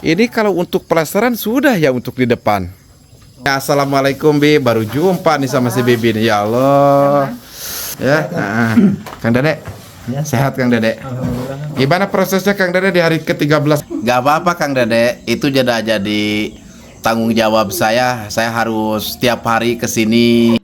Ini kalau untuk pelastaran sudah ya untuk di depan. Ya, Assalamualaikum Bi, baru jumpa nih sama si Bibi nih. Ya Allah. Ya, Kang Dedek. Ya. Sehat Kang Dedek. Alhamdulillah. Gimana prosesnya Kang Dedek di hari ke-13? Gak apa-apa Kang Dedek, itu jadi tanggung jawab saya. Saya harus tiap hari ke sini.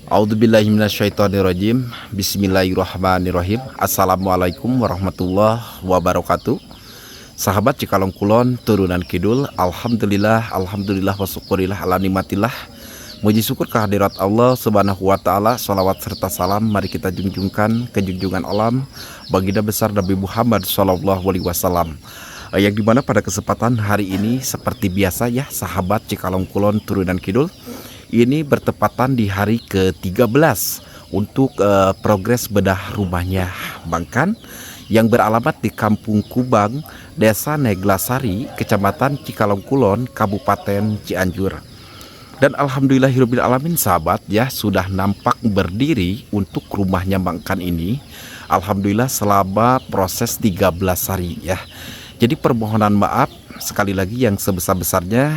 A'udzubillahiminasyaitonirrajim. Bismillahirrahmanirrahim. Assalamualaikum warahmatullahi wabarakatuh. Sahabat Cikalong Kulon, turunan Kidul. Alhamdulillah wa syukurillah ala nikmatillah. Muji syukur kehadirat Allah Subhanahu wa taala. Shalawat serta salam mari kita junjungkan ke junjungan alam baginda besar Nabi Muhammad sallallahu alaihi wasallam. Yang dimana pada kesempatan hari ini seperti biasa ya sahabat Cikalong Kulon, turunan Kidul, ini bertepatan di hari ke-13 untuk progres bedah rumahnya Bang Kan yang beralamat di Kampung Kubang, Desa Neglasari, Kecamatan Cikalong Kulon, Kabupaten Cianjur. Dan alhamdulillahirabbil alamin sahabat ya, sudah nampak berdiri untuk rumahnya Bang Kan ini. Alhamdulillah selama proses 13 hari ya. Jadi permohonan maaf sekali lagi yang sebesar-besarnya.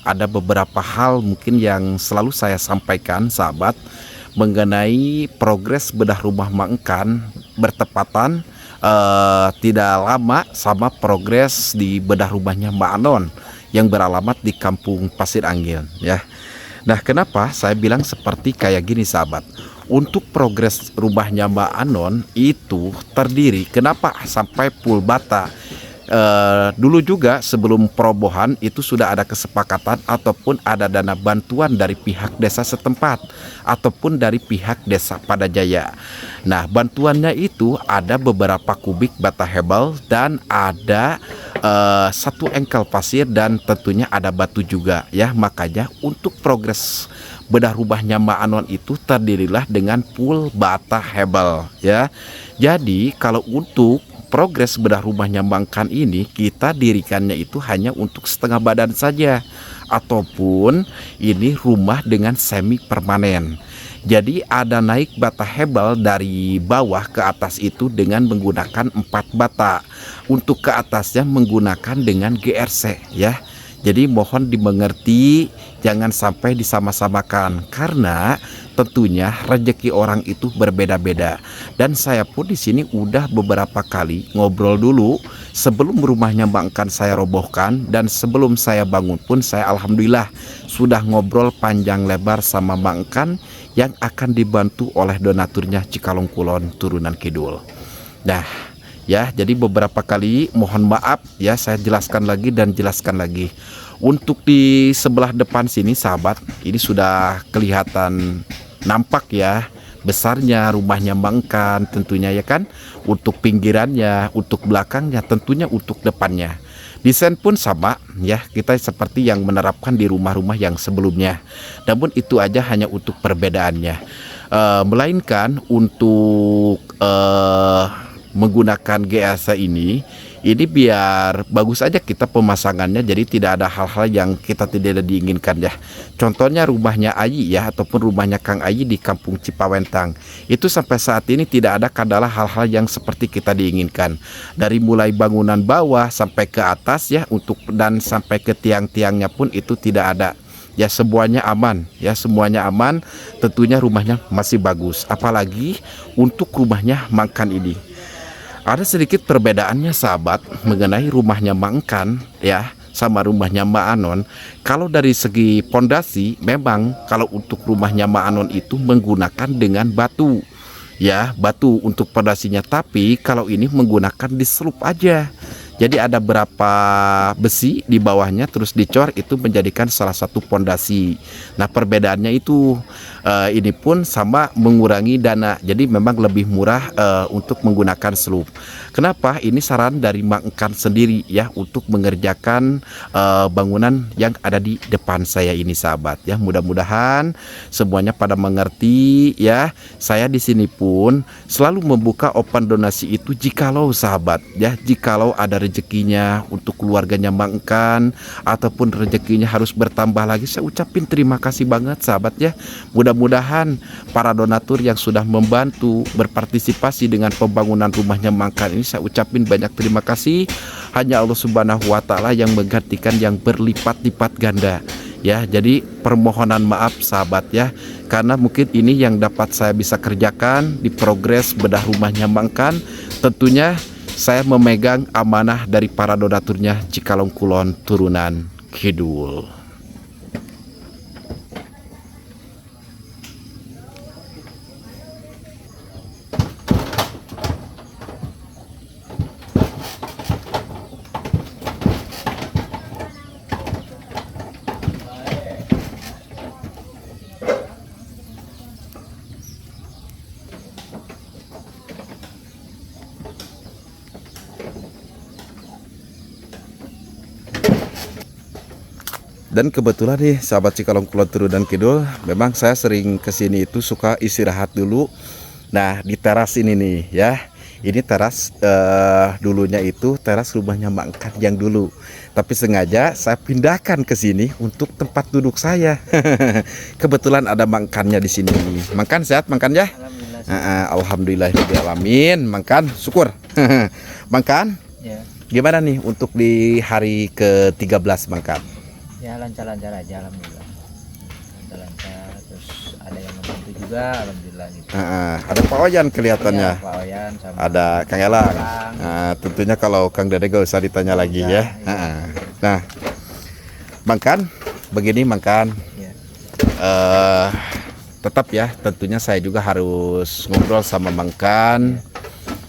Ada beberapa hal mungkin yang selalu saya sampaikan sahabat mengenai progres bedah rumah Mang Kan bertepatan tidak lama sama progres di bedah rumahnya Mbak Anon yang beralamat di Kampung Pasir Anggil ya. Nah, kenapa saya bilang seperti kayak gini sahabat? Untuk progres rumahnya Mbak Anon itu terdiri, kenapa sampai full bata? Dulu juga sebelum perobohan itu sudah ada kesepakatan ataupun ada dana bantuan dari pihak desa setempat ataupun dari pihak desa Padajaya. Nah, bantuannya itu ada beberapa kubik bata hebel dan ada 1 engkel pasir dan tentunya ada batu juga ya. Makanya untuk progres bedah rumahnya Mbak Anon itu terdirilah dengan full bata hebel ya. Jadi kalau untuk progres bedah rumahnya Bang Kan ini kita dirikannya itu hanya untuk setengah badan saja ataupun ini rumah dengan semi permanen. Jadi ada naik bata hebel dari bawah ke atas itu dengan menggunakan 4 bata. Untuk ke atasnya menggunakan dengan GRC ya. Jadi mohon dimengerti, jangan sampai disama-samakan karena tentunya rezeki orang itu berbeda-beda. Dan saya pun di sini udah beberapa kali ngobrol dulu sebelum rumahnya Bang Kan saya robohkan dan sebelum saya bangun pun saya alhamdulillah sudah ngobrol panjang lebar sama Bang Kan yang akan dibantu oleh donaturnya Cikalong Kulon, turunan Kidul. Nah, ya, jadi beberapa kali mohon maaf ya, saya jelaskan lagi dan jelaskan lagi. Untuk di sebelah depan sini sahabat, ini sudah kelihatan nampak ya besarnya rumahnya Bang Kan tentunya ya kan. Untuk pinggirannya, untuk belakangnya, tentunya untuk depannya. Desain pun sama ya, kita seperti yang menerapkan di rumah-rumah yang sebelumnya. Namun itu aja hanya untuk perbedaannya. Melainkan untuk menggunakan GAC ini biar bagus aja kita pemasangannya, jadi tidak ada hal-hal yang kita tidak diinginkan ya. Contohnya rumahnya Ayi ya, ataupun rumahnya Kang Ayi di Kampung Cipawentang itu sampai saat ini tidak ada kadalah hal-hal yang seperti kita diinginkan, dari mulai bangunan bawah sampai ke atas ya, untuk dan sampai ke tiang-tiangnya pun itu tidak ada ya. Semuanya aman ya, semuanya aman, tentunya rumahnya masih bagus. Apalagi untuk rumahnya Mang Kan ini ada sedikit perbedaannya sahabat mengenai rumahnya Mang Kan ya sama rumahnya Mbak Anon. Kalau dari segi pondasi memang kalau untuk rumahnya Mbak Anon itu menggunakan dengan batu ya, batu untuk pondasinya, tapi kalau ini menggunakan diselup aja. Jadi ada berapa besi di bawahnya terus dicor, itu menjadikan salah satu pondasi. Nah, perbedaannya itu ini pun sama mengurangi dana. Jadi memang lebih murah untuk menggunakan selup. Kenapa? Ini saran dari Mang Kan sendiri ya untuk mengerjakan bangunan yang ada di depan saya ini sahabat ya. Mudah-mudahan semuanya pada mengerti ya. Saya di sini pun selalu membuka open donasi itu jikalau sahabat ya, jikalau ada rezekinya untuk keluarganya Mangkan, ataupun rezekinya harus bertambah lagi, saya ucapin terima kasih banget sahabat ya. Mudah-mudahan para donatur yang sudah membantu berpartisipasi dengan pembangunan rumahnya Mangkan ini, saya ucapin banyak terima kasih. Hanya Allah Subhanahu wa Ta'ala yang menggantikan yang berlipat-lipat ganda ya. Jadi permohonan maaf sahabat ya, karena mungkin ini yang dapat saya bisa kerjakan di progres bedah rumahnya Mangkan. Tentunya saya memegang amanah dari para donaturnya Cikalong Kulon Turunan Kidul. Dan kebetulan nih sahabat Cikalong Kulon Turunan Kidul, memang saya sering kesini itu suka istirahat dulu. Nah di teras ini nih ya, ini teras dulunya itu teras rumahnya Mangkan yang dulu, tapi sengaja saya pindahkan ke sini untuk tempat duduk saya. Kebetulan ada Mangkannya di sini. Mangkan sehat Mangkan ya? Alhamdulillahirobbilalamin. Mangkan syukur. Mangkan Ya, gimana nih untuk di hari ke-13 Mangkan? ya lancar-lancar aja alhamdulillah. Lancar-lancar, terus ada yang membantu juga alhamdulillah gitu. Ada Pak Oyan kelihatannya. Ya, Pak Oyan sama Ada Kang Elang. Elang. Tentunya kalau Kang Dede gak usah ditanya lagi ya. Nah, Mangkan, begini Mangkan. Ya. Tetap ya, tentunya saya juga harus ngobrol sama Mangkan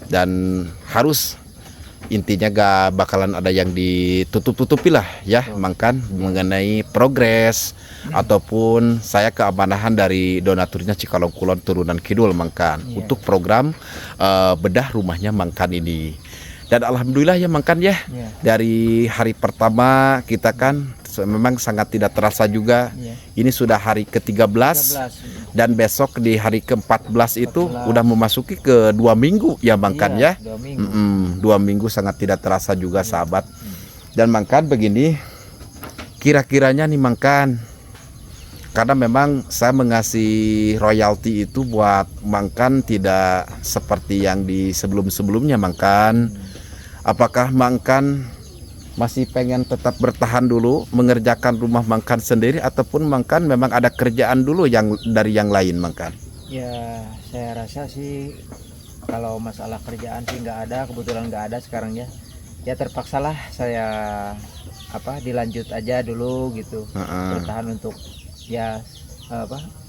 dan harus intinya gak bakalan ada yang ditutup-tutupi lah ya Mangkan mengenai progres ataupun saya keamanahan dari donaturnya Cikalong Kulon Turunan Kidul Mangkan untuk program bedah rumahnya Mangkan ini. Dan alhamdulillah ya Mangkan ya, dari hari pertama kita kan memang sangat tidak terasa juga. Ini sudah hari ke-13 dan besok di hari ke-14 itu udah memasuki ke 2 minggu ya Mangkan ya. 2 minggu. 2 minggu sangat tidak terasa juga sahabat. Dan Mangkan begini, kira-kiranya nih Mangkan, karena memang saya mengasih royalti itu buat Mangkan tidak seperti yang di sebelum-sebelumnya Mangkan. Apakah Mangkan masih pengen tetap bertahan dulu mengerjakan rumah Mangkan sendiri, ataupun Mangkan memang ada kerjaan dulu yang dari yang lain Mangkan? Ya, saya rasa sih kalau masalah kerjaan sih nggak ada, kebetulan nggak ada sekarang ya. Ya terpaksalah saya dilanjut aja dulu gitu. Bertahan untuk ya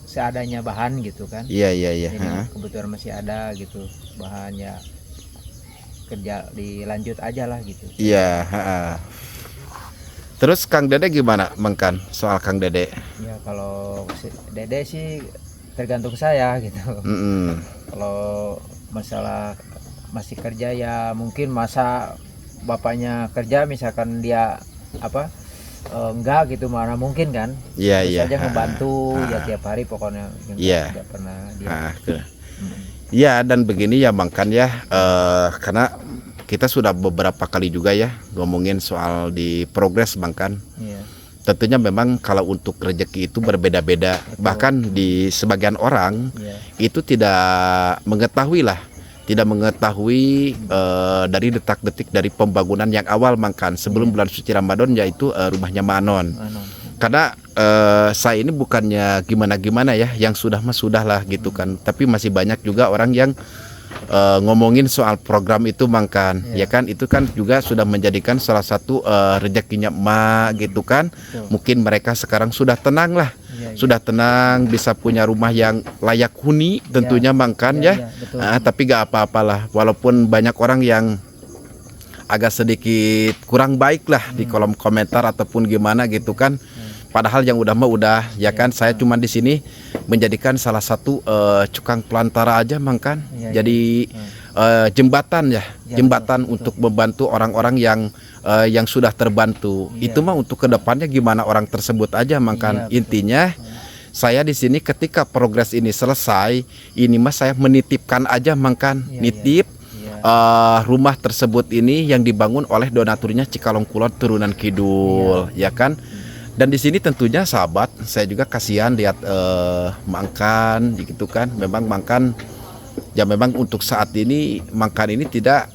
seadanya bahan gitu kan. Iya. Jadi kebetulan masih ada gitu bahannya, kerja dilanjut aja lah gitu. Iya. Terus Kang Dede gimana Mangkan soal Kang Dede? Ya kalau Dede sih tergantung saya gitu. Kalau masalah masih kerja ya mungkin masa bapaknya kerja misalkan dia enggak gitu, mana mungkin kan. Iya. Saja membantu ya tiap hari pokoknya. Tidak pernah dia. Ya, dan begini ya Mangkan ya, karena kita sudah beberapa kali juga ya ngomongin soal di progres Mangkan. Tentunya memang kalau untuk rezeki itu berbeda-beda. Bahkan di sebagian orang itu tidak mengetahui dari detak-detik dari pembangunan yang awal Mangkan sebelum bulan suci Ramadan, yaitu rumahnya Manon. Karena saya ini bukannya gimana-gimana ya, yang sudah mah sudah lah gitu kan. Tapi masih banyak juga orang yang ngomongin soal program itu Mangkan, ya kan, itu kan juga sudah menjadikan salah satu rezekinya emak gitu kan. Mungkin mereka sekarang sudah tenang lah, sudah tenang, bisa punya rumah yang layak huni tentunya Mangkan ya. Tapi gak apa-apalah, walaupun banyak orang yang agak sedikit kurang baik lah di kolom komentar ataupun gimana gitu kan. Padahal yang udah mah udah ya kan. Saya cuma di sini menjadikan salah satu cukang pelantara aja Mangkan. Jadi jembatan ya, jembatan untuk membantu orang-orang yang sudah terbantu. Itu mah untuk kedepannya gimana orang tersebut aja Mangkan. Intinya saya di sini ketika progres ini selesai, ini mah saya menitipkan aja Mangkan, nitip rumah tersebut ini yang dibangun oleh donaturnya Cikalong Kulon Turunan Kidul, ya kan? Dan di sini tentunya sahabat, saya juga kasihan lihat Mangkan, gitu kan? Memang Mangkan, ya memang untuk saat ini Mangkan ini tidak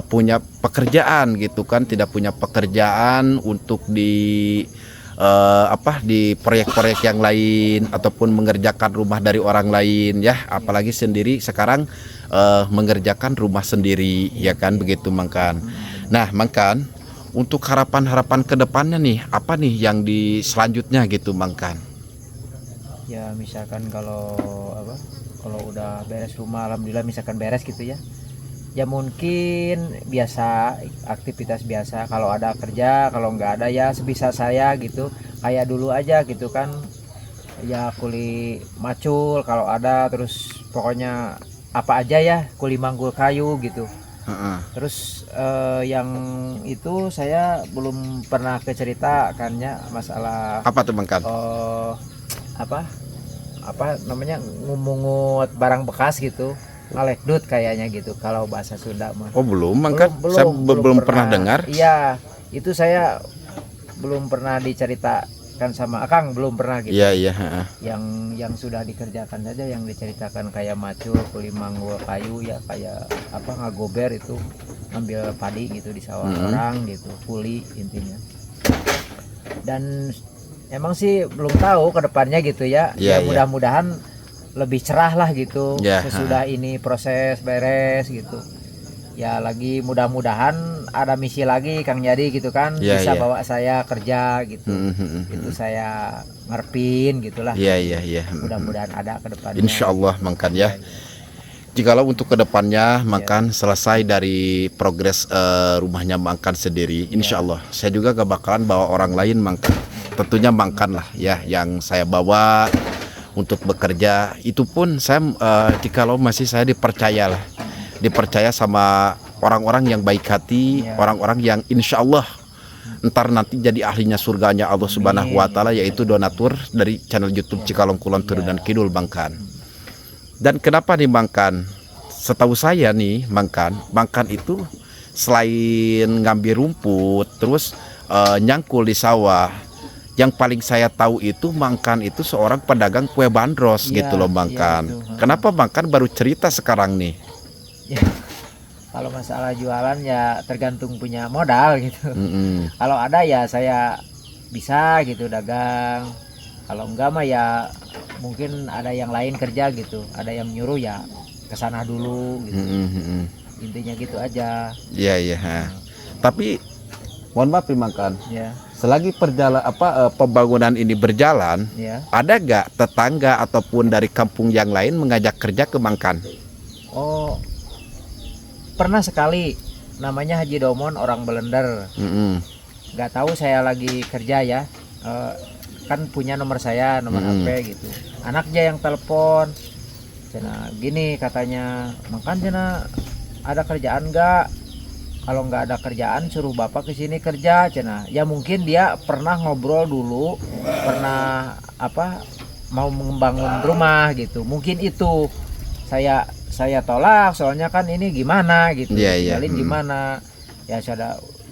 punya pekerjaan, gitu kan? Tidak punya pekerjaan untuk di proyek-proyek yang lain ataupun mengerjakan rumah dari orang lain, ya. Apalagi sendiri sekarang mengerjakan rumah sendiri, ya kan? Begitu Mangkan. Nah Mangkan, untuk harapan-harapan kedepannya nih, apa nih yang di selanjutnya gitu Mangkan? Ya misalkan kalau udah beres rumah, alhamdulillah misalkan beres gitu ya. Ya mungkin biasa, aktivitas biasa. Kalau ada kerja, kalau nggak ada ya sebisa saya gitu. Kayak dulu aja gitu kan. Ya kuli macul kalau ada, terus pokoknya apa aja ya, kuli manggul kayu gitu. Terus yang itu saya belum pernah kecerita kan ya, masalah apa tuh Mangkan? apa namanya, ngumungut barang bekas gitu, ngalekdut kayaknya gitu kalau bahasa Sunda mah. Oh belum Mangkan, saya belum pernah dengar. Iya, itu saya belum pernah diceritakan sama Akang, belum pernah gitu. Iya. Yang sudah dikerjakan saja, yang diceritakan kayak macul, kuli manggul kayu ya, kayak ngagober itu, ngambil padi gitu di sawah orang gitu, kuli intinya. Dan emang sih belum tahu ke depannya gitu ya. Ya mudah-mudahan lebih cerah lah gitu sesudah ini proses beres gitu. Ya lagi mudah-mudahan ada misi lagi Kang Jadi gitu kan, bisa bawa saya kerja gitu. Itu saya ngarepin gitulah. Iya. Mudah-mudahan ada ke depannya. Insyaallah Mangkan ya. Jikalau untuk kedepannya Mangkan selesai dari progres rumahnya Mangkan sendiri, insya Allah saya juga gak bakalan bawa orang lain Mangkan. Tentunya Mangkan lah ya yang saya bawa untuk bekerja. Itu pun saya jikalau masih saya dipercaya sama orang-orang yang baik hati, orang-orang yang insya Allah ntar nanti jadi ahlinya surganya Allah Subhanahu Wa Taala, yaitu donatur dari channel YouTube Cikalong Kulon Turunan Kidul Mangkan. Dan kenapa nih Mangkan? Setahu saya nih Mangkan itu selain ngambil rumput, terus nyangkul di sawah, yang paling saya tahu itu Mangkan itu seorang pedagang kue bandros gitu loh Mangkan. Kenapa Mangkan baru cerita sekarang nih? Ya, kalau masalah jualan ya tergantung punya modal gitu. Kalau ada ya saya bisa gitu dagang. Kalau enggak mah ya mungkin ada yang lain kerja gitu, ada yang nyuruh ya kesana dulu gitu. Intinya gitu aja. Iya. Tapi mohon maaf Mangkan. Ya. Selagi pembangunan ini berjalan, ada gak tetangga ataupun dari kampung yang lain mengajak kerja ke Mangkan? Oh, pernah sekali. Namanya Haji Domon, orang Belender. Gak tahu saya lagi kerja ya. Kan punya nomor saya, nomor HP gitu. Anaknya yang telepon, cina gini katanya, Mangkan cina ada kerjaan nggak? Kalau nggak ada kerjaan suruh bapak ke sini kerja, cina. Ya mungkin dia pernah ngobrol dulu, pernah mau membangun rumah gitu. Mungkin itu saya tolak, soalnya kan ini gimana gitu, tinggalin gimana? Ya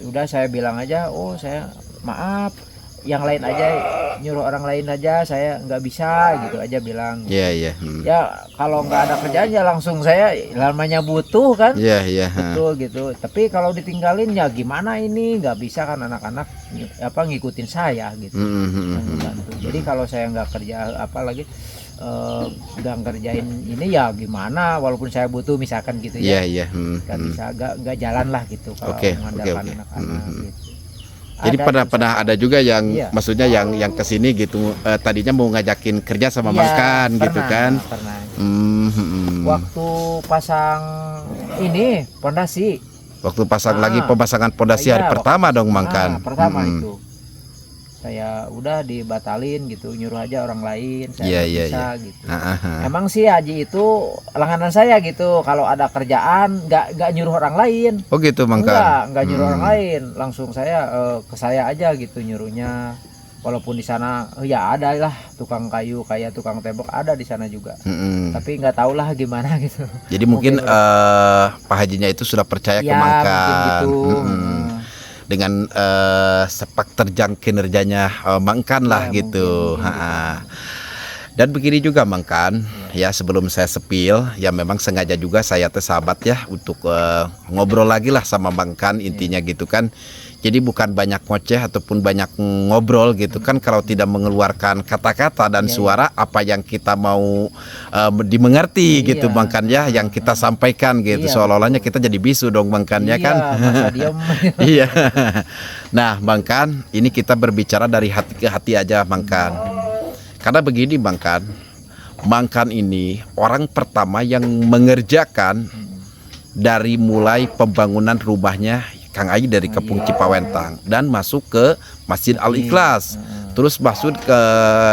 udah saya bilang aja, oh saya maaf. Yang lain aja, nyuruh orang lain aja, saya nggak bisa gitu aja bilang. Ya kalau nggak ada kerjaan ya langsung saya, namanya butuh kan. Betul gitu. Tapi kalau ditinggalin ya gimana, ini nggak bisa kan, anak-anak ngikutin saya gitu. Jadi kalau saya nggak kerja lagi nggak ngerjain ini ya gimana, walaupun saya butuh misalkan gitu ya. Nggak bisa, nggak jalan lah gitu kalau mengandalkan anak-anak gitu. Jadi pernah ada juga yang maksudnya yang kesini gitu, tadinya mau ngajakin kerja sama Mangkan gitu kan? Pernah. Waktu pasang ini pondasi. Waktu pasang lagi pemasangan pondasi hari pertama dong Mangkan. Pertama itu saya udah dibatalin gitu, nyuruh aja orang lain, saya bisa gitu. Emang sih Haji itu langganan saya gitu, kalau ada kerjaan nggak nyuruh orang lain. Oh gitu Mangkan? Nggak nyuruh orang lain, langsung saya ke saya aja gitu nyuruhnya. walaupun di sana ya ada lah tukang kayu kayak tukang tembok ada di sana juga. Tapi nggak tahu lah gimana gitu. Jadi mungkin Pak Hajinya itu sudah percaya ke Ya Mangkan. mungkin gitu. Dengan sepak terjang kinerjanya Mangkan lah Ya, gitu. mungkin Dan begini juga Mangkan, ya sebelum saya sepil, ya memang sengaja juga saya sahabat ya untuk ngobrol lagi lah sama Mangkan intinya gitu kan. Jadi bukan banyak ngoceh ataupun banyak ngobrol gitu kan, kalau tidak mengeluarkan kata-kata dan suara apa yang kita mau dimengerti gitu Mangkan ya, yang kita sampaikan gitu. Seolah-olahnya kita jadi bisu dong Mangkan ya kan. Masa diem. Iya. Nah Mangkan, ini kita berbicara dari hati ke hati aja Mangkan. Karena begini Mangkan, Mangkan ini orang pertama yang mengerjakan dari mulai pembangunan rumahnya Kang Ai dari Kepung Cipawentang dan masuk ke Masjid Al-Ikhlas. Terus masuk ke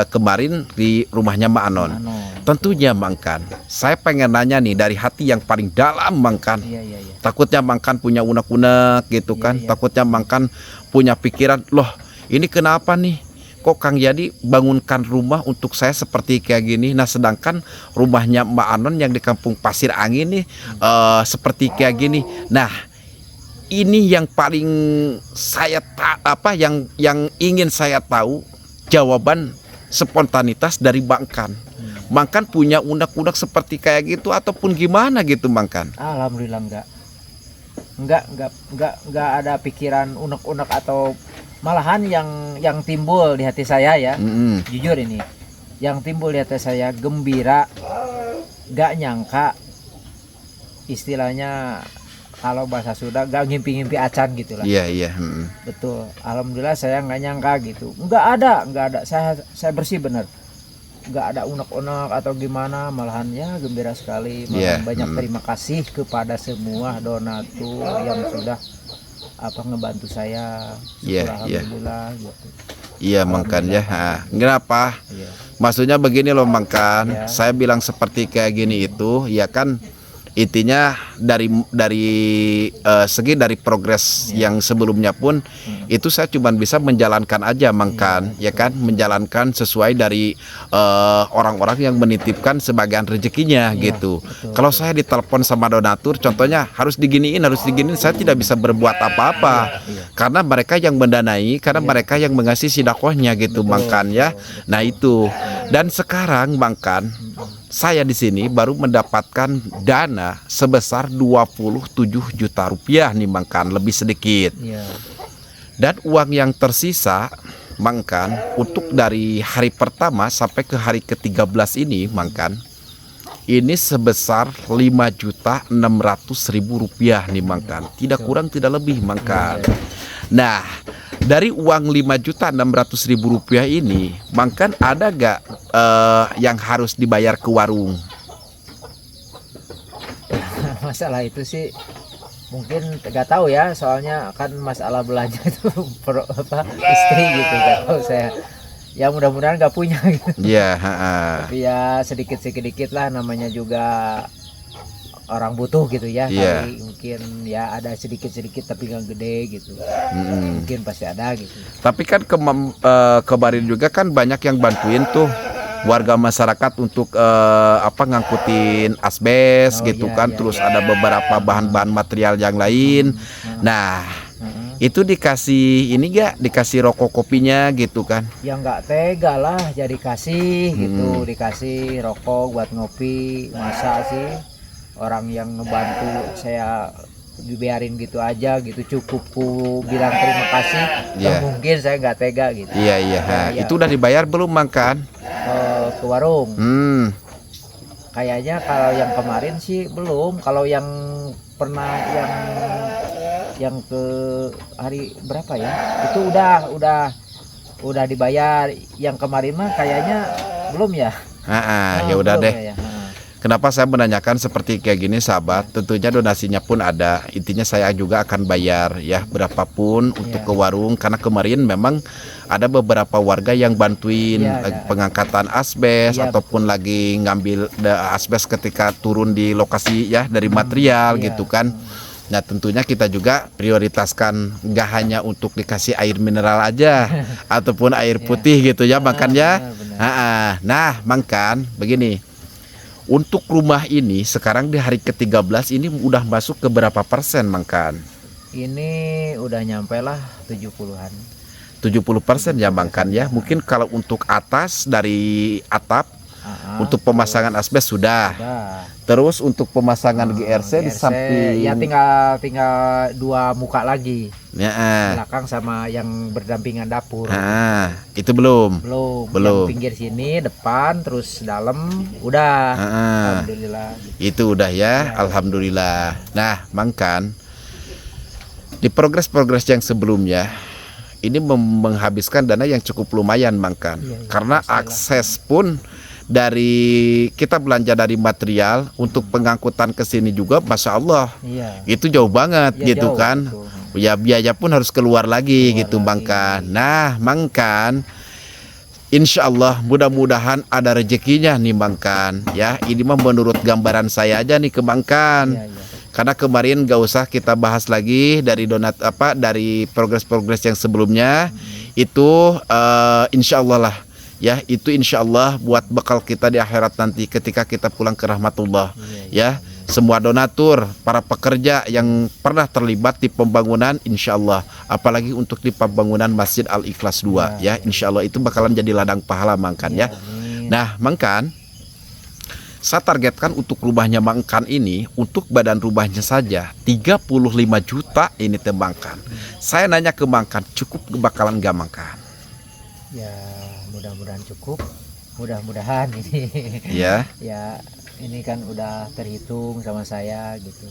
kemarin di rumahnya Mbak Anon. Tentunya Mangkan, saya pengen nanya nih dari hati yang paling dalam Mangkan. Takutnya Mangkan punya unek-unek gitu kan. Takutnya Mangkan punya pikiran, loh ini kenapa nih? Kok Kang Yadi bangunkan rumah untuk saya seperti kayak gini. Nah sedangkan rumahnya Mbak Anon yang di Kampung Pasir Angin nih seperti kayak gini. Nah ini yang paling saya yang ingin saya tahu jawaban spontanitas dari Mangkan. Mangkan punya unek-unek seperti kayak gitu ataupun gimana gitu Mangkan? Alhamdulillah enggak ada pikiran unek-unek atau malahan yang timbul di hati saya ya. Jujur ini yang timbul di hati saya gembira, gak nyangka, istilahnya kalau bahasa Sunda gak ngimpi-ngimpi acan gitu lah. Iya. Betul. Alhamdulillah saya nggak nyangka gitu. Nggak ada. Saya bersih bener. Nggak ada unek-unek atau gimana. Malahan ya gembira sekali. Malahan banyak terima kasih kepada semua donatur yang sudah ngebantu saya. Alhamdulillah gitu. Iya Mangkan ya. Kenapa? Maksudnya begini loh Mangkan. Saya bilang seperti kayak gini itu ya kan. Intinya dari segi dari progres yang sebelumnya pun itu saya cuma bisa menjalankan aja Mangkan ya kan, menjalankan sesuai dari orang-orang yang menitipkan sebagian rezekinya gitu. Kalau saya ditelepon sama donatur contohnya harus diginiin saya tidak bisa berbuat apa-apa karena mereka yang mendanai, karena mereka yang mengasih sedekahnya gitu Mangkan ya. Nah itu, dan sekarang Mangkan saya di sini baru mendapatkan dana sebesar 27 juta rupiah nih Mangkan, lebih sedikit. Dan uang yang tersisa Mangkan untuk dari hari pertama sampai ke hari ke-13 ini Mangkan, ini sebesar 5.600.000 rupiah nih Mangkan, tidak kurang tidak lebih Mangkan. Nah dari uang 5.600.000 rupiah ini Mangkan ada gak yang harus dibayar ke warung? Masalah itu sih mungkin gak tahu ya, soalnya kan masalah belanja itu istri gitu, gak tahu saya. Ya mudah-mudahan gak punya gitu. Tapi ya sedikit-sedikit lah, namanya juga orang butuh gitu ya. Tapi mungkin ya ada sedikit-sedikit tapi nggak gede gitu. Mungkin pasti ada gitu. Tapi kan kemarin juga kan banyak yang bantuin tuh warga masyarakat untuk ngangkutin asbes gitu kan. Terus ada beberapa bahan-bahan material yang lain. Nah itu dikasih ini gak, dikasih rokok kopinya gitu kan? Ya nggak tega lah, jadi kasih gitu, dikasih rokok buat ngopi. Masa sih orang yang ngebantu saya dibiarin gitu aja gitu, cukup ku bilang terima kasih. Mungkin saya nggak tega gitu. Itu udah dibayar belum Mangkan? Ke warung. Kayaknya kalau yang kemarin sih belum. Kalau yang pernah yang ke hari berapa ya, itu udah dibayar. Yang kemarin mah kayaknya belum ya. Ya udah deh. Ya. Kenapa saya menanyakan seperti kayak gini sahabat? Tentunya donasinya pun ada. Intinya saya juga akan bayar ya berapapun untuk ke warung, karena kemarin memang ada beberapa warga yang bantuin pengangkatan asbes ataupun lagi ngambil asbes ketika turun di lokasi ya dari material gitu kan. Nah tentunya kita juga prioritaskan nggak hanya untuk dikasih air mineral aja ataupun air putih gitu ya Mangkan ya. Nah Mangkan begini, untuk rumah ini sekarang di hari ke-13 ini udah masuk ke berapa persen Mangkan? Ini udah nyampe lah 70-an. 70% ya Mangkan ya. Mungkin kalau untuk atas dari atap untuk pemasangan asbes sudah. Terus untuk pemasangan GRC di samping ya tinggal 2 muka lagi. ya, Belakang sama yang berdampingan dapur. itu belum. Yang pinggir sini, depan, terus dalam udah. Alhamdulillah. Itu udah ya, alhamdulillah. Nah, Mangkan di progres yang sebelumnya ini menghabiskan dana yang cukup lumayan Mangkan. Karena akses pun dari kita belanja dari material untuk pengangkutan ke sini juga Masya Allah itu jauh banget gitu jauh, kan betul. Ya biaya pun harus keluar lagi gitu Mangkan. Nah Mangkan Insya Allah mudah-mudahan ada rezekinya nih Mangkan ya. Ini mah menurut gambaran saya aja nih ke Mangkan. Karena kemarin gak usah kita bahas lagi dari dari progres yang sebelumnya itu insya Allah lah ya, itu insya Allah buat bekal kita di akhirat nanti ketika kita pulang ke rahmatullah ya. Semua donatur, para pekerja yang pernah terlibat di pembangunan insya Allah, apalagi untuk di pembangunan Masjid Al-Ikhlas 2 ya, insya Allah itu bakalan jadi ladang pahala Mangkan ya. Nah Mangkan, saya targetkan untuk rumahnya Mangkan ini, untuk badan rumahnya saja 35 juta ini Mangkan. Saya nanya ke Mangkan, cukup bakalan gak Mangkan? Ya mudah-mudahan cukup, mudah-mudahan ini ya ini kan udah terhitung sama saya gitu,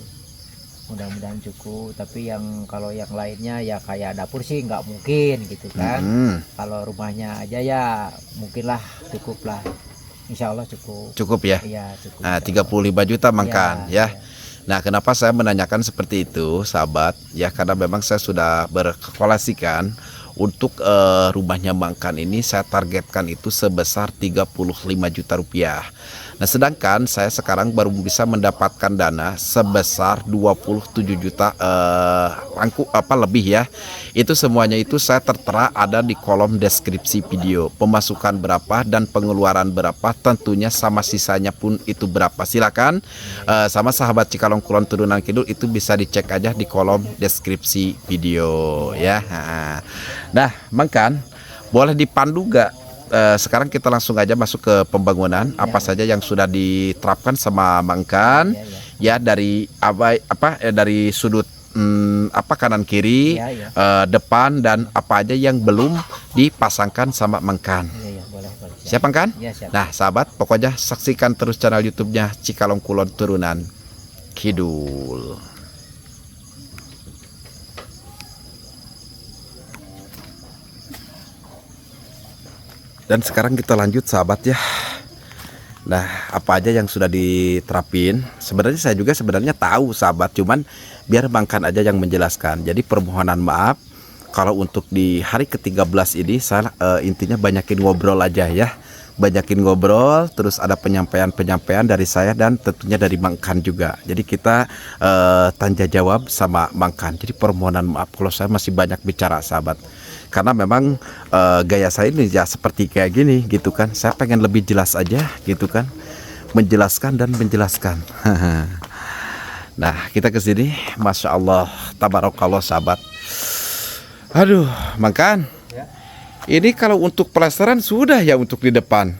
mudah-mudahan cukup. Tapi kalau yang lainnya ya kayak dapur sih nggak mungkin gitu kan. Kalau rumahnya aja ya mungkin lah, cukup lah, insya Allah cukup ya. Iya cukup. Nah 35 juta Mangkan ya. Nah kenapa saya menanyakan seperti itu sahabat ya, karena memang saya sudah berkalkulasikan untuk rumahnya Mangkan ini saya targetkan itu sebesar 35 juta rupiah. Nah sedangkan saya sekarang baru bisa mendapatkan dana sebesar 27 juta lebih ya. Itu semuanya itu saya tertera ada di kolom deskripsi video. Pemasukan berapa dan pengeluaran berapa, tentunya sama sisanya pun itu berapa. Silakan sama sahabat Cikalong Kulon Turunan Kidul itu bisa dicek aja di kolom deskripsi video ya. Nah Mangkan, boleh dipandu gak? Sekarang kita langsung aja masuk ke pembangunan apa saja yang sudah diterapkan sama Mangkan ya, dari dari sudut kanan kiri, depan, dan apa aja yang belum dipasangkan sama Mangkan. Boleh. Siap Mangkan? Siap. Nah sahabat, pokoknya saksikan terus channel YouTube-nya Cikalong Kulon Turunan Kidul. Dan sekarang kita lanjut sahabat ya. Nah apa aja yang sudah diterapin, sebenarnya saya juga tahu sahabat, cuman biar Mangkan aja yang menjelaskan. Jadi permohonan maaf kalau untuk di hari ke-13 ini saya intinya banyakin ngobrol aja ya. Banyakin ngobrol, terus ada penyampaian dari saya dan tentunya dari Mangkan juga. Jadi kita tanya jawab sama Mangkan. Jadi permohonan maaf kalau saya masih banyak bicara sahabat, karena memang gaya saya ini ya seperti kayak gini gitu kan. Saya pengen lebih jelas aja gitu kan, menjelaskan dan menjelaskan. Nah kita kesini, Masya Allah, tabarakallah sahabat. Aduh Mangkan, ini kalau untuk plesteran sudah ya untuk di depan.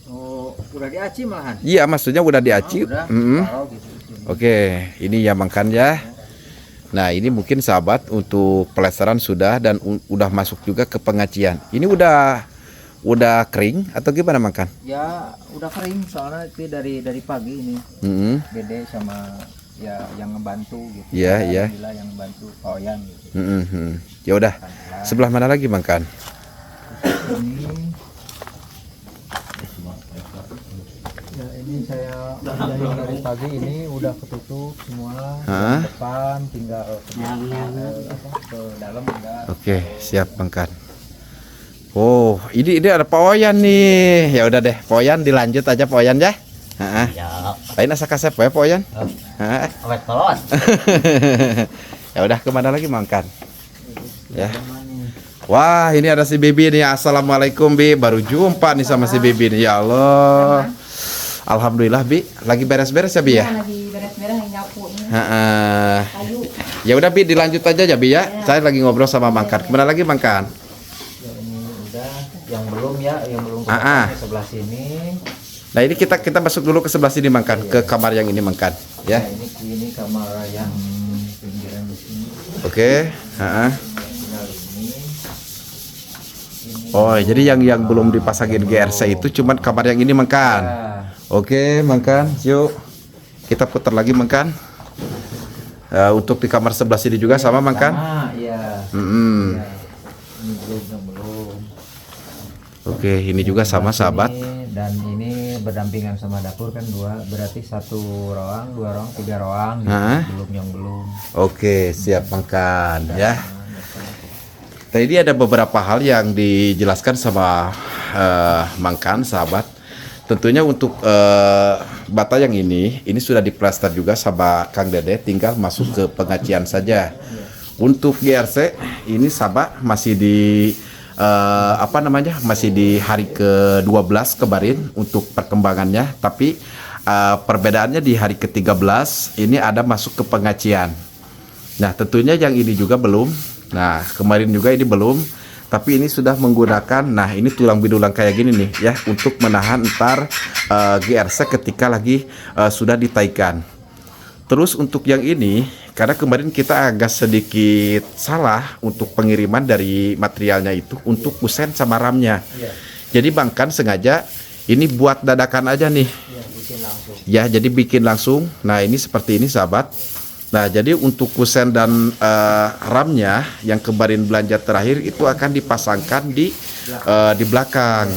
Oh udah diaci malahan? Iya maksudnya udah diaci. Oke, ini ya Mangkan ya. Nah ini mungkin sahabat untuk plesteran sudah dan udah masuk juga ke pengacian. Ini udah kering atau gimana Mangkan? Ya udah kering, soalnya itu dari pagi ini. Dede sama ya yang ngebantu gitu. Iya. Alhamdulillah yang ngebantu Oyan gitu. Ya udah. Sebelah mana lagi Mangkan? Ini saya dari pagi ini udah ketutup semua. Depan tinggal ke dalam udah. Oke, siap Mangkan. Oh, ini ada Pak Oyan nih. Ya udah deh, Pak Oyan dilanjut aja Pak Oyan ya. Heeh. Ya. Lain asa kasep ya Pak Oyan. Hah? Awet kolot. Ya udah kemana lagi makan? Ya. Wah, ini ada si Bibi nih. Assalamualaikum Bi. Baru jumpa nih sama si Bibi nih. Ya Allah. Alhamdulillah Bi. Lagi beres-beres ya Bi ya? Lagi beres-beres yang nyapu ini. Kayu. Ya udah Bi, dilanjut aja ya Bi ya. Saya lagi ngobrol sama Mangkan. Kemana lagi Mangkan? Ya, ini udah yang belum ya, yang belum ke sebelah sini. Nah ini kita masuk dulu ke sebelah sini Mangkan, ke kamar yang ini Mangkan. Ya. Nah, ini kamar yang pinggiran di sini. Oke. Tinggal ini. Oh, jadi yang belum dipasangin GRC itu cuman kamar yang ini Mangkan. Oke, Mangkan. Yuk. Kita putar lagi Mangkan. Untuk di kamar sebelah sini juga sama Mangkan. Iya. Ya. Ini belum. Oke, ini juga sama sahabat. Dan ini berdampingan sama dapur kan berarti 1 ruang, 2 ruang, 3 ruang. Belum yang belum. Oke, siap Mangkan ya. Tadi ada beberapa hal yang dijelaskan sama Mangkan sahabat. Tentunya untuk bata yang ini sudah diplaster juga sama Kang Dede, tinggal masuk ke pengacian saja. Untuk GRC ini sahabat masih di masih di hari ke-12 kemarin untuk perkembangannya, tapi perbedaannya di hari ke-13 ini ada masuk ke pengacian. Nah, tentunya yang ini juga belum. Nah, kemarin juga ini belum, tapi ini sudah menggunakan, nah ini tulang bidulang kayak gini nih ya, untuk menahan ntar GRC ketika lagi sudah ditaikan. Terus untuk yang ini, karena kemarin kita agak sedikit salah untuk pengiriman dari materialnya itu untuk kusen sama ramnya. Jadi Mangkan sengaja ini buat dadakan aja nih. Ya, jadi bikin langsung. Nah ini seperti ini sahabat. Nah jadi untuk kusen dan ramnya yang kemarin belanja terakhir itu akan dipasangkan di belakang.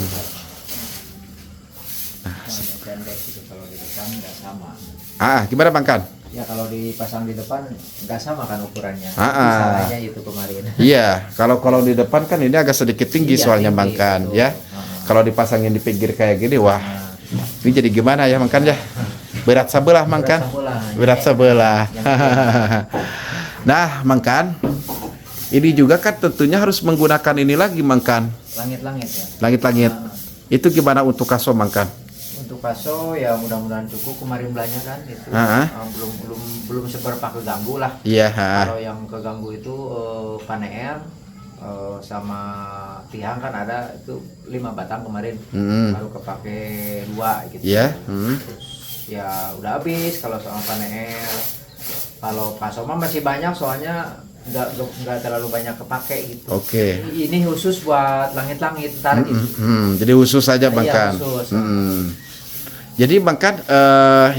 Gimana Mangkan? Ya kalau dipasang di depan nggak sama kan ukurannya. Salahnya itu kemarin. Iya, kalau di depan kan ini agak sedikit tinggi soalnya tinggi, Mangkan betul. ya. Kalau dipasangin di pinggir kayak gini, wah, ini jadi gimana ya Mangkan ya? Berat sebelah Mangkan. Berat sebelah. Nah Mangkan, ini juga kan tentunya harus menggunakan ini lagi Mangkan. Langit-langit ya. Langit-langit. Itu gimana untuk kaso Mangkan? Untuk kaso ya mudah-mudahan cukup, kemarin belanja kan itu. Belum seberapa keganggu lah. Iya. Kalau yang keganggu itu paneer sama tiang kan ada itu 5 batang kemarin. Baru kepake 2 gitu. Iya. Terus ya udah habis kalau soal paneer. Kalau kaso mah masih banyak soalnya nggak terlalu banyak kepake gitu. Oke. Ini khusus buat langit-langit ntar gitu. Jadi khusus saja Mangkan. Iya, khusus. Jadi Mangkan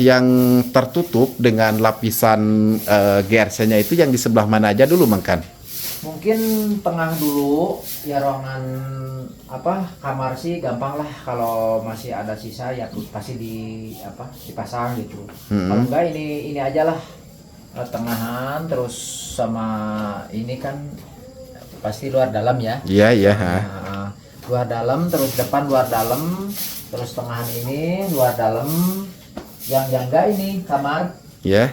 yang tertutup dengan lapisan GRC-nya itu yang di sebelah mana aja dulu Mangkan? Mungkin tengah dulu ya, ruangan kamar sih gampang lah, kalau masih ada sisa ya pasti dipasang gitu. Kalau enggak ini aja lah, tengahan terus sama ini kan pasti luar dalam ya. Iya. Luar dalam terus depan luar dalam terus tengahan ini luar dalam, yang enggak ini kamar. Ya.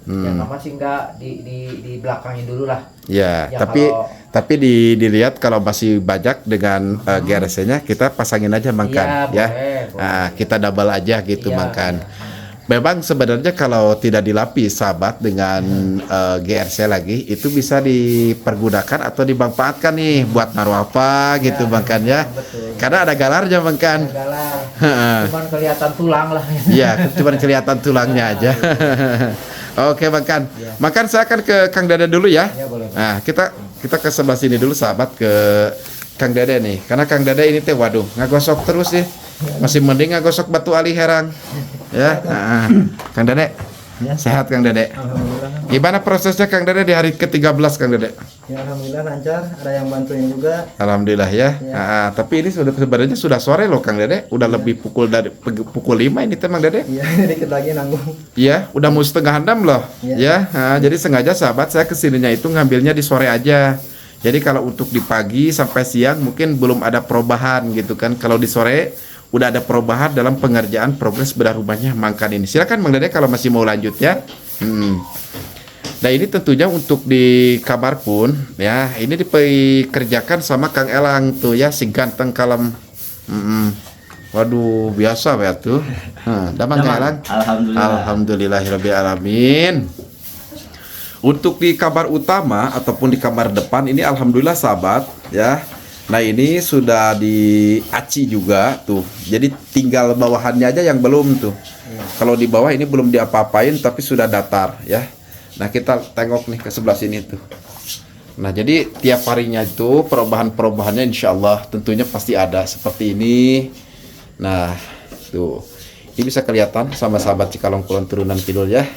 Yang kamar sih enggak di belakangin dulu lah. Ya, Ya, tapi dilihat kalau masih banyak dengan GRC-nya kita pasangin aja Mangkan ya. Boleh. Nah, kita double aja gitu Iya, Mangkan. iya. Memang sebenarnya kalau tidak dilapis sahabat dengan GRC lagi itu bisa dipergunakan atau dimanfaatkan nih buat naruh apa gitu Mangkan ya. Betul. Karena ada galarnya Mangkan. Galar. Cuman kelihatan tulang lah. Iya, cuma kelihatan tulangnya aja. Oke Mangkan. Mangkan saya akan ke Kang Dede dulu ya. Ya, boleh. Nah, kita ke sebelah sini dulu sahabat, ke Kang Dede nih. Karena Kang Dede ini waduh, ngagosok terus sih. Masih mending ngagosok batu ali herang. Ya. Kang Dede. Ya. Sehat Kang Dede. Alhamdulillah. Gimana prosesnya Kang Dede di hari ke-13 Kang Dede? Ya alhamdulillah lancar, ada yang bantuin juga. Alhamdulillah ya. Tapi ini sebenarnya sudah sore loh Kang Dede. Udah lebih pukul 5 ini Mang Dede. Iya, dikit lagi nanggung. Iya, udah mau setengah 6 loh. Ya, jadi sengaja sahabat saya kesininya itu ngambilnya di sore aja. Jadi kalau untuk di pagi sampai siang mungkin belum ada perubahan gitu kan. Kalau di sore udah ada perubahan dalam pengerjaan progres bedah rumahnya Mangkan ini. Silakan Mang Dede kalau masih mau lanjut ya. Nah ini tentunya untuk di kamar pun ya ini dikerjakan sama Kang Elang tuh ya, si ganteng kalem. Waduh biasa ya tuh. Damang Kang Elang. Alhamdulillahirabbil alamin. Untuk di kamar utama ataupun di kamar depan ini alhamdulillah sahabat ya. Nah ini sudah diaci juga tuh. Jadi tinggal bawahannya aja yang belum tuh. Kalau di bawah ini belum diapa-apain tapi sudah datar ya. Nah kita tengok nih ke sebelah sini tuh. Nah jadi tiap harinya itu perubahan-perubahannya insya Allah tentunya pasti ada seperti ini. Nah tuh ini bisa kelihatan sama sahabat Cikalong Kulon Turunan Kidul ya.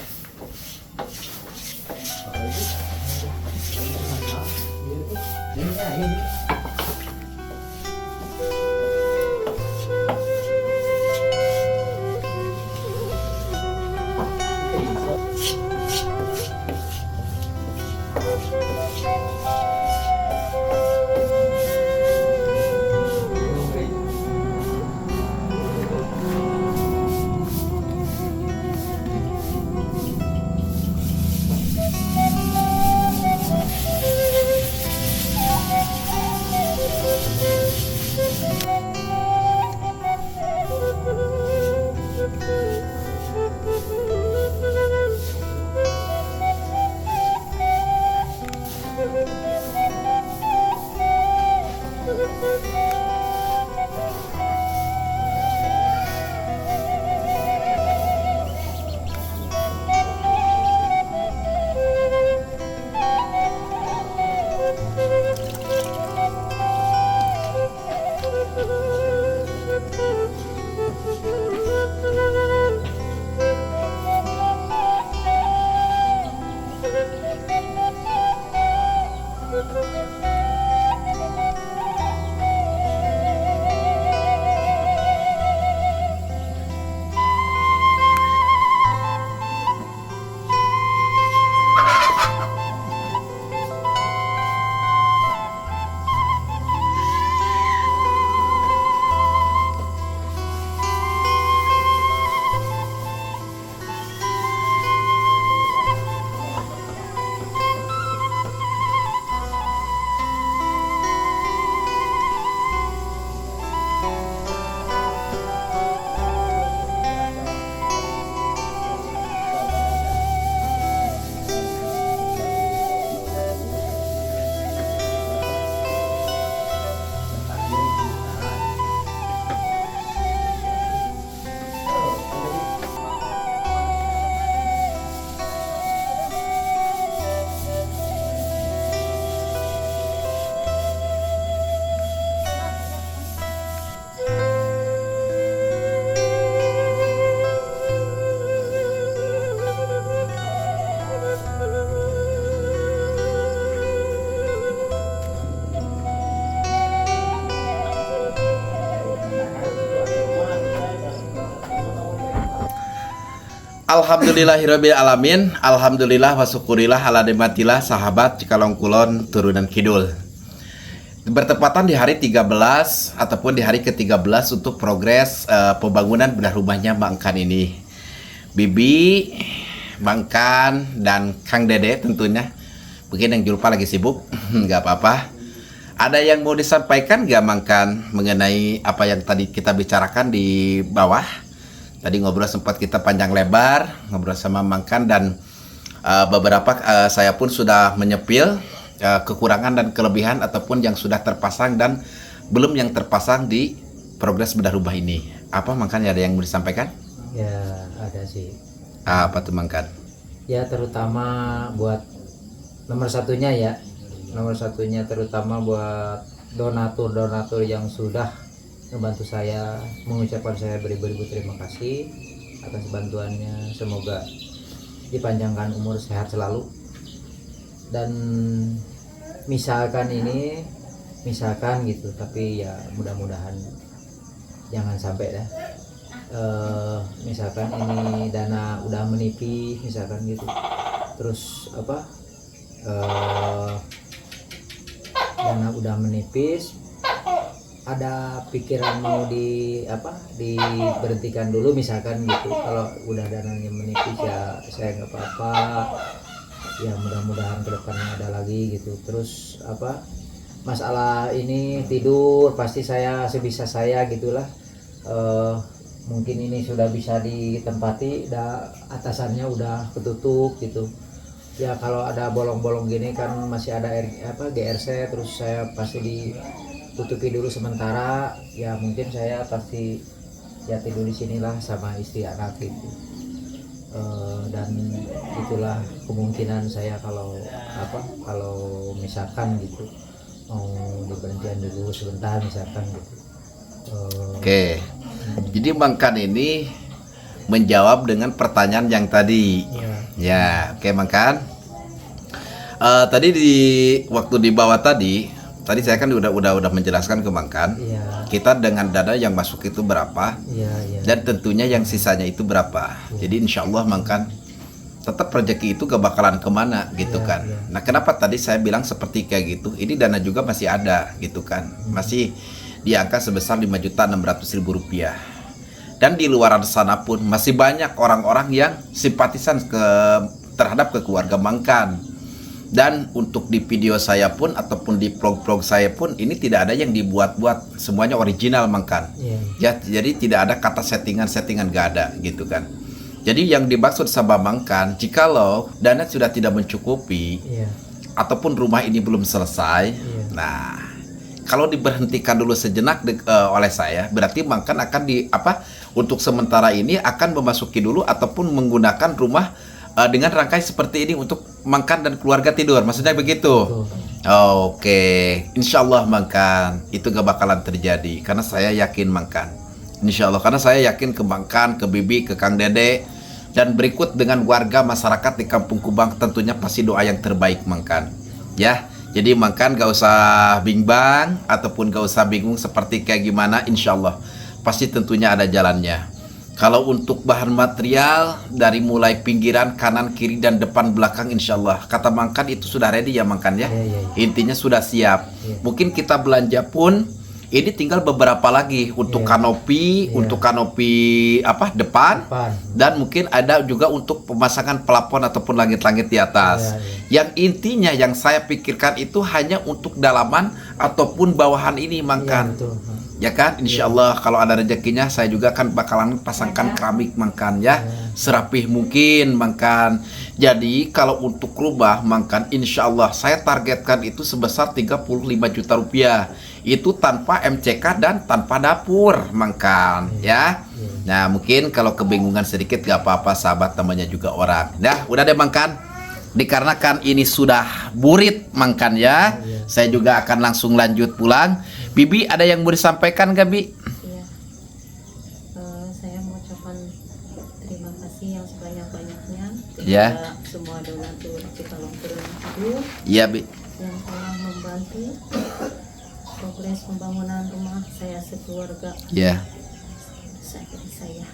Alhamdulillahirabbil alamin. Alhamdulillah wa syukurillah ala nikmatillah sahabat Cikalong Kulon Turunan Kidul. Bertepatan di hari 13 ataupun di hari ke-13 untuk progres pembangunan bedah rumahnya Mangkan ini. Bibi, Mangkan dan Kang Dede tentunya. Mungkin yang Julpa lagi sibuk, nggak apa-apa. Ada yang mau disampaikan nggak Mangkan mengenai apa yang tadi kita bicarakan di bawah? Tadi ngobrol sempat kita panjang lebar, ngobrol sama Mangkan dan beberapa saya pun sudah menyepil kekurangan dan kelebihan ataupun yang sudah terpasang dan belum yang terpasang di progres bedah rumah ini. Apa Mangkan, ada yang mau disampaikan? Ya ada sih. Apa tuh Mangkan? Ya terutama buat nomor satunya terutama buat donatur yang sudah membantu saya, mengucapkan saya beribu-ribu terima kasih atas bantuannya. Semoga dipanjangkan umur, sehat selalu. Dan misalkan gitu, tapi ya mudah-mudahan jangan sampai dah. Misalkan ini dana udah menipis, misalkan gitu. Terus dana udah menipis, ada pikiran mau diberhentikan dulu misalkan gitu. Kalau udah dananya menipis ya saya nggak apa-apa, ya mudah-mudahan kedepannya ada lagi gitu. Terus masalah ini tidur pasti saya sebisa saya gitulah. Mungkin ini sudah bisa ditempati, atasannya udah ketutup gitu ya. Kalau ada bolong-bolong gini kan masih ada GRC, terus saya pasti ditutupi dulu sementara ya. Mungkin saya pasti ya tidur di sinilah sama istri anak gitu. Dan itulah kemungkinan saya kalau misalkan gitu mau diberhentikan dulu sebentar misalkan gitu. Oke. Jadi Bang Kan ini menjawab dengan pertanyaan yang tadi. Ya, oke Bang Kan. Tadi waktu di bawah tadi saya kan udah menjelaskan ke Bang Kan. Kita dengan dana yang masuk itu berapa? Dan tentunya yang sisanya itu berapa. Jadi insya Allah Bang Kan tetap rezeki itu gak bakalan kemana gitu kan. Nah kenapa tadi saya bilang seperti kayak gitu? Ini dana juga masih ada gitu kan. Masih di angka sebesar Rp5.600.000. Dan di luar sana pun masih banyak orang-orang yang simpatisan terhadap keluarga Bang Kan. Dan untuk di video saya pun ataupun di vlog-vlog saya pun ini tidak ada yang dibuat-buat, semuanya original Bang Kan. Ya, jadi tidak ada kata settingan gak ada gitu kan. Jadi yang dimaksud sama Bang Kan, jikalau dana sudah tidak mencukupi ataupun rumah ini belum selesai, nah kalau diberhentikan dulu sejenak oleh saya, berarti Bang Kan akan untuk sementara ini akan memasuki dulu ataupun menggunakan rumah dengan rangkai seperti ini untuk Bang Kan dan keluarga tidur. Maksudnya begitu? Oke. Insya Allah Bang Kan itu gak bakalan terjadi karena saya yakin Bang Kan. Insya Allah, karena saya yakin ke Bang Kan, ke Bibi, ke Kang Dede, dan berikut dengan warga masyarakat di Kampung Kubang, tentunya pasti doa yang terbaik Bang Kan. Ya. Jadi Bang Kan gak usah bimbang ataupun gak usah bingung seperti kayak gimana, insya Allah pasti tentunya ada jalannya. Kalau untuk bahan material dari mulai pinggiran, kanan, kiri, dan depan, belakang, insya Allah kata Bang Kan itu sudah ready ya Bang Kan ya. Intinya sudah siap. Mungkin kita belanja pun ini tinggal beberapa lagi untuk kanopi, untuk kanopi depan, dan mungkin ada juga untuk pemasangan plafon ataupun langit-langit di atas. Yang intinya yang saya pikirkan itu hanya untuk dalaman ataupun bawahan ini Bang Kan. Ya kan, insya Allah kalau ada rezekinya saya juga akan bakalan pasangkan keramik Bang Kan ya, serapih mungkin Bang Kan. Jadi kalau untuk rumah Bang Kan, insya Allah saya targetkan itu sebesar 35 juta rupiah. Itu tanpa MCK dan tanpa dapur Bang Kan ya. Nah mungkin kalau kebingungan sedikit gak apa-apa, sahabat namanya juga orang. Nah udah deh Bang Kan, dikarenakan ini sudah burit Bang Kan ya, saya juga akan langsung lanjut pulang. Bibi ada yang mau disampaikan gak Bi? Iya, saya mau ucapkan terima kasih yang sebanyak-banyaknya kepada semua donatur Cikalong Kidul Iya Bi, yang telah membantu progres pembangunan rumah saya sekeluarga. Saya.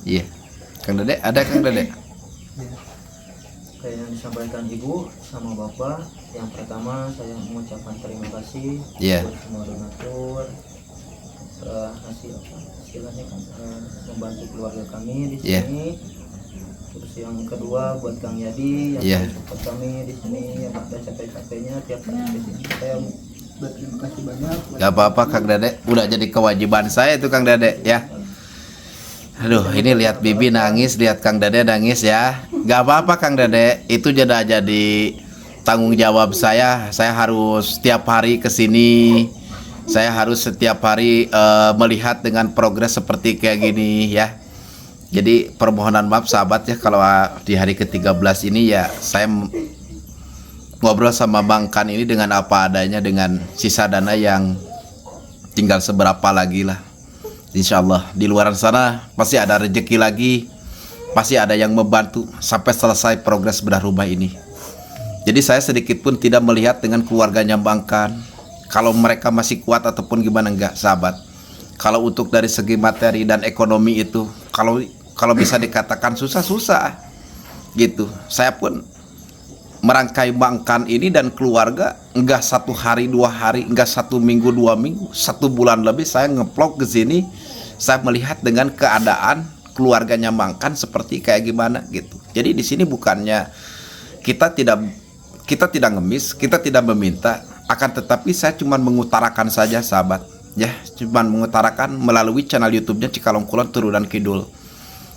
Iya. Kang Dede, ada Kang Dede? Kayak yang disampaikan ibu sama bapak, yang pertama saya mengucapkan terima kasih buat semua donatur ngasih istilahnya kan membantu keluarga kami di sini. Terus yang kedua buat Kang Yadi yang support kami di sini, yang ada capek-capeknya tiap hari di sini. Saya berterima kasih banyak. Gak apa-apa Kang Dede, udah jadi kewajiban saya itu Kang Dede ya. Aduh, ini lihat Bibi nangis, lihat Kang Dede nangis ya. Gak apa-apa Kang Dede, itu jadi tanggung jawab saya. Saya harus setiap hari kesini. Saya harus setiap hari melihat dengan progres seperti kayak gini ya. Jadi permohonan maaf sahabat ya, kalau di hari ke-13 ini ya saya ngobrol sama Bang Kan ini dengan apa adanya, dengan sisa dana yang tinggal seberapa lagi lah. Insya Allah di luar sana pasti ada rezeki lagi, pasti ada yang membantu sampai selesai progres bedah rumah ini. Jadi saya sedikit pun tidak melihat dengan keluarganya Bang Kan kalau mereka masih kuat ataupun gimana, enggak sahabat. Kalau untuk dari segi materi dan ekonomi itu kalau bisa dikatakan susah gitu. Saya pun merangkai Mangkan ini dan keluarga enggak 1 hari 2 hari, enggak 1 minggu 2 minggu, 1 bulan lebih saya ngevlog ke sini. Saya melihat dengan keadaan keluarganya Mangkan seperti kayak gimana gitu. Jadi di sini bukannya kita tidak ngemis, kita tidak meminta, akan tetapi saya cuma mengutarakan saja sahabat ya, cuma mengutarakan melalui channel YouTube-nya Cikalong Kulon Turunan Kidul.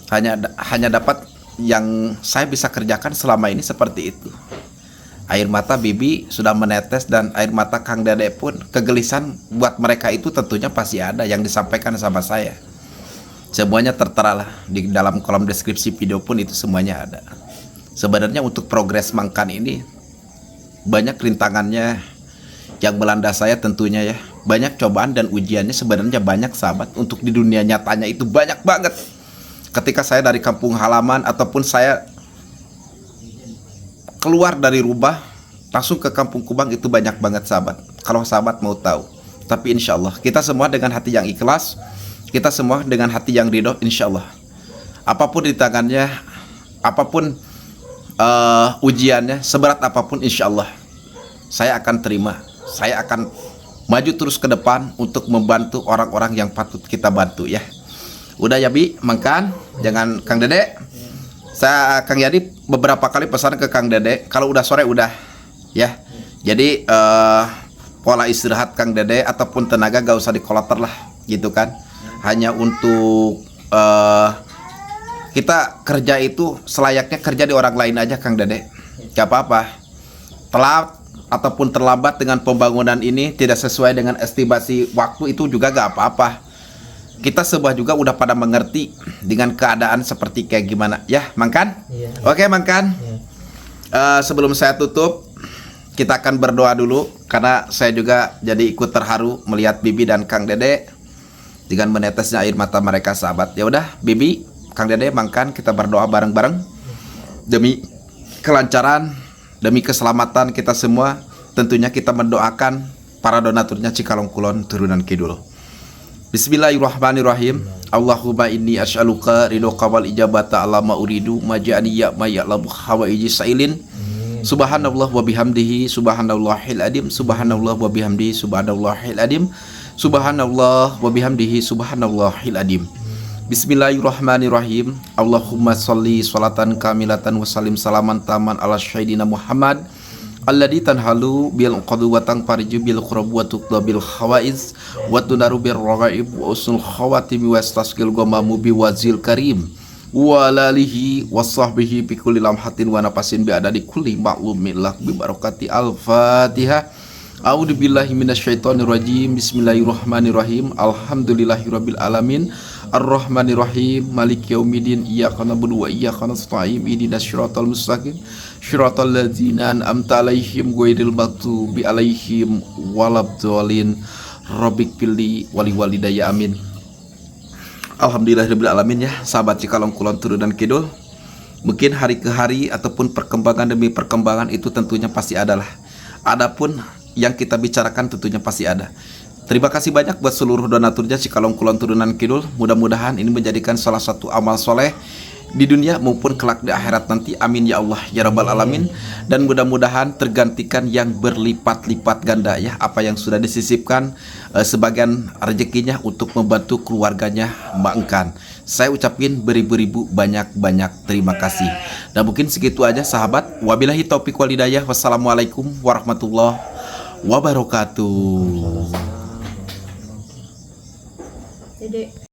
Hanya dapat yang saya bisa kerjakan selama ini seperti itu. Air mata Bibi sudah menetes dan air mata Kang Dede pun kegelisahan buat mereka itu tentunya pasti ada yang disampaikan sama saya. Semuanya tertera lah di dalam kolom deskripsi video pun itu semuanya ada. Sebenarnya untuk progres Mangkan ini banyak rintangannya yang melanda saya tentunya ya. Banyak cobaan dan ujiannya sebenarnya banyak sahabat. Untuk di dunia nyatanya itu banyak banget. Ketika saya dari kampung halaman ataupun saya keluar dari rumah langsung ke Kampung Kubang itu banyak banget sahabat. Kalau sahabat mau tahu. Tapi insya Allah kita semua dengan hati yang ikhlas, kita semua dengan hati yang ridho insya Allah. Apapun rintangannya, apapun ujiannya, seberat apapun insya Allah saya akan terima. Saya akan maju terus ke depan untuk membantu orang-orang yang patut kita bantu ya. Udah ya Bi, Mangkan, jangan Kang Dede. Saya Kang Yadi beberapa kali pesan ke Kang Dede, kalau udah sore udah ya. Jadi pola istirahat Kang Dede ataupun tenaga gak usah dikolater lah gitu kan. Hanya untuk kita kerja itu selayaknya kerja di orang lain aja Kang Dede. Gak apa-apa. Telat ataupun terlambat dengan pembangunan ini tidak sesuai dengan estimasi waktu itu juga gak apa-apa. Kita semua juga udah pada mengerti dengan keadaan seperti kayak gimana ya Mangkan. Iya. Oke Mangkan. Iya. Sebelum saya tutup, kita akan berdoa dulu karena saya juga jadi ikut terharu melihat Bibi dan Kang Dede dengan menetesnya air mata mereka sahabat. Ya udah Bibi, Kang Dede, Mangkan, kita berdoa bareng-bareng demi kelancaran, demi keselamatan kita semua. Tentunya kita mendoakan para donaturnya Cikalong Kulon Turunan Kidul. Bismillahirrahmanirrahim. Allahumma inni as'aluka ridhoka wal ijabata ala ma uridu maja'aniya ma ya'lamu hawaiji sa'ilin. Subhanallah wa bihamdihi subhanallahil adim. Subhanallah wa bihamdihi subhanallahil adim. Subhanallah wa bihamdihi subhanallahil adim. Bismillahirrahmanirrahim. Allahumma sholli sholatan kamilatan wa salim salaman taman ala syahidina Muhammad alladzi tanhalu bil qadu wa tanfariju bil qurab wa tuqda bil hawaiz wa tunaru bir raghaib wa usul khawatim wa istasqil gamamu bi wazil karim wa alihi wa sahbihi bi kulli lamhatin wa nafasin bi adadi kulli ma'lumin lak bi barakati al-fatihah. A'udzu billahi minasyaitonir rajim. Bismillahirrahmanirrahim. Alhamdulillahirabbil alamin. Ar-Rahmanir-Rahim. Maliki yaumiddin. Iyyaka na'budu wa iyyaka nasta'in. Ihdinas siratal mustaqim. Shiratal ladzina an'amta 'alaihim ghairil maghdubi 'alaihim waladdallin. Rabbik pilli wali walidayya amin. Alhamdulillahirabbil alamin ya, sahabat Cikalong Kulon Turunan Kidul. Mungkin hari ke hari ataupun perkembangan demi perkembangan itu tentunya pasti adalah. Adapun yang kita bicarakan tentunya pasti ada. Terima kasih banyak buat seluruh donaturnya Cikalong Kulon Turunan Kidul. Mudah-mudahan ini menjadikan salah satu amal soleh di dunia maupun kelak di akhirat nanti. Amin ya Allah ya Rabbal Alamin. Dan mudah-mudahan tergantikan yang berlipat-lipat ganda ya, apa yang sudah disisipkan sebagian rezekinya untuk membantu keluarganya Mbak Engkan. Saya ucapin beribu-ribu banyak-banyak terima kasih. Dan mungkin segitu aja sahabat. Wabillahi taufiq wal hidayah. Wassalamualaikum warahmatullahi wabarakatuh. Dede.